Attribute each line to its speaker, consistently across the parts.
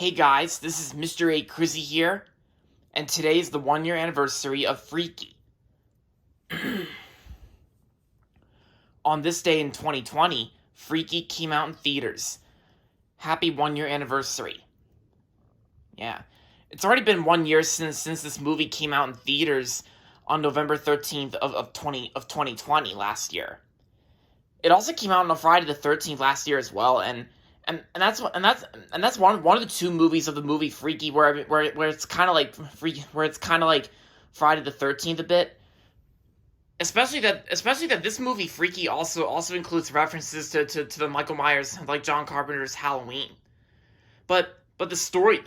Speaker 1: Hey guys, this is Mr. A. Crizzy here, and today is the 1 year anniversary of Freaky. On this day in 2020, Freaky came out in theaters. Happy 1 year anniversary. Yeah, it's already been 1 year since this movie came out in theaters on November 13th of 2020 last year. It also came out on Friday the 13th last year as well, and that's one of the two movies of the movie Freaky where it's kind of like Friday the 13th a bit. Especially that this movie Freaky also includes references to the Michael Myers, like John Carpenter's Halloween. But the story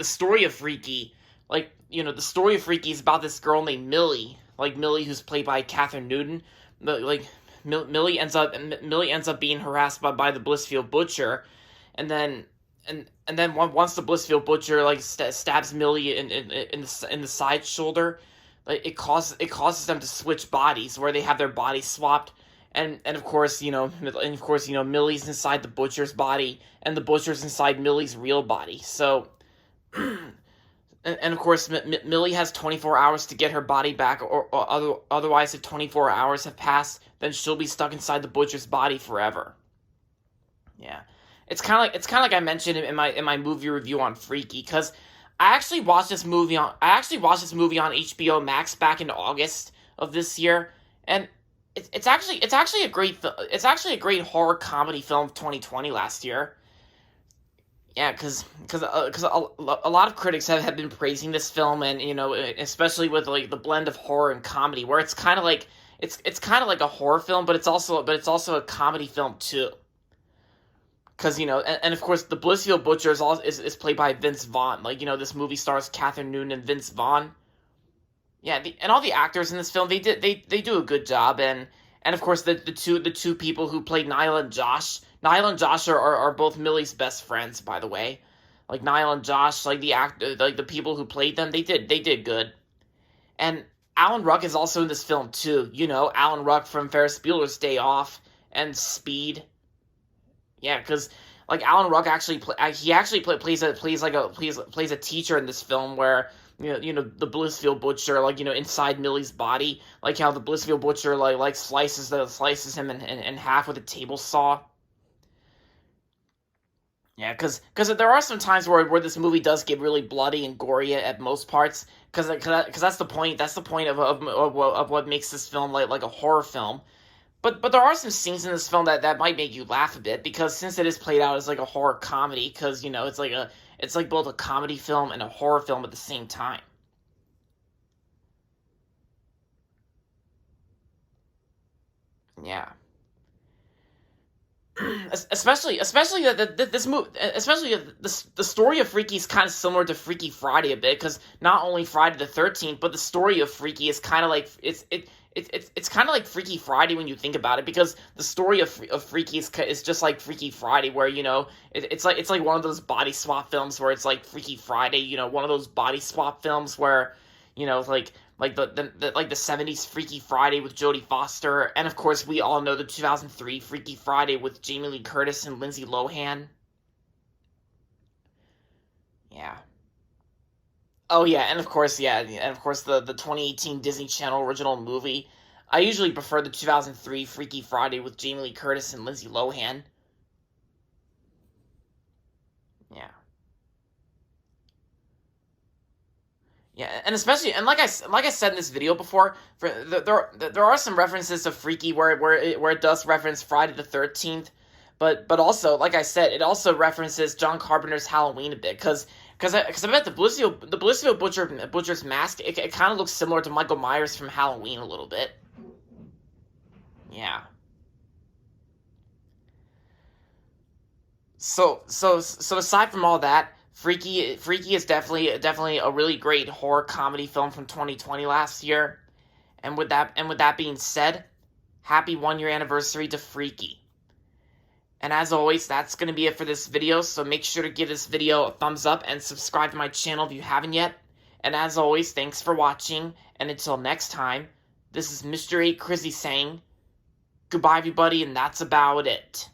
Speaker 1: of Freaky, the story of Freaky is about this girl named Millie, who's played by Catherine Newton. Millie ends up being harassed by the Blissfield Butcher, and then once the Blissfield Butcher stabs Millie in the side shoulder, it causes them to switch bodies where they have their bodies swapped, and of course Millie's inside the Butcher's body and the Butcher's inside Millie's real body. So and of course Millie has 24 hours to get her body back, or otherwise if 24 hours have passed, then she'll be stuck inside the Butcher's body forever. Yeah. It's kind of like I mentioned in my movie review on Freaky, because I actually watched this movie on HBO Max back in August of this year, and it's actually a great horror comedy film of 2020 last year. Yeah, because a lot of critics have been praising this film, and especially with the blend of horror and comedy, where it's kind of like a horror film, but it's also a comedy film too. Because, and of course, the Blissfield Butcher is played by Vince Vaughn. This movie stars Catherine Newton and Vince Vaughn. Yeah, and all the actors in this film, they do a good job. And of course, the two people who played Nyla and Josh. Nyla and Josh are both Millie's best friends, by the way. Nyla and Josh, the people who played them, they did good. And Alan Ruck is also in this film, too. Alan Ruck from Ferris Bueller's Day Off and Speed. Yeah, because Alan Ruck plays a teacher in this film where the Blissfield Butcher inside Millie's body, how the Blissfield Butcher slices him in half with a table saw. Yeah, because there are some times where this movie does get really bloody and gory at most parts, because that's the point of what makes this film like a horror film. But there are some scenes in this film that might make you laugh a bit, because since it is played out as a horror comedy, because it's both a comedy film and a horror film at the same time. Yeah. especially that this movie, especially the story of Freaky is kind of similar to Freaky Friday a bit, because not only Friday the 13th, but the story of Freaky is kind of like it's kind of like Freaky Friday when you think about it, because the story of Freaky is just like Freaky Friday, where it's like one of those body swap films where it's like Freaky Friday, one of those body swap films where like the 70s Freaky Friday with Jodie Foster, and of course we all know the 2003 Freaky Friday with Jamie Lee Curtis and Lindsay Lohan. Yeah. Oh yeah, and of course the 2018 Disney Channel original movie. I usually prefer the 2003 Freaky Friday with Jamie Lee Curtis and Lindsay Lohan. Yeah. Yeah, and especially, and like I said in this video before, there are some references to Freaky where it does reference Friday the 13th, but also, like I said, it also references John Carpenter's Halloween a bit, because I bet the Blissfield Butcher's mask, it kind of looks similar to Michael Myers from Halloween a little bit. Yeah. So aside from all that, Freaky is definitely a really great horror comedy film from 2020 last year. And with that being said, happy 1 year anniversary to Freaky. And as always, that's going to be it for this video, so make sure to give this video a thumbs up and subscribe to my channel if you haven't yet. And as always, thanks for watching, and until next time, this is Mr. A. Crizzy saying, goodbye everybody, and that's about it.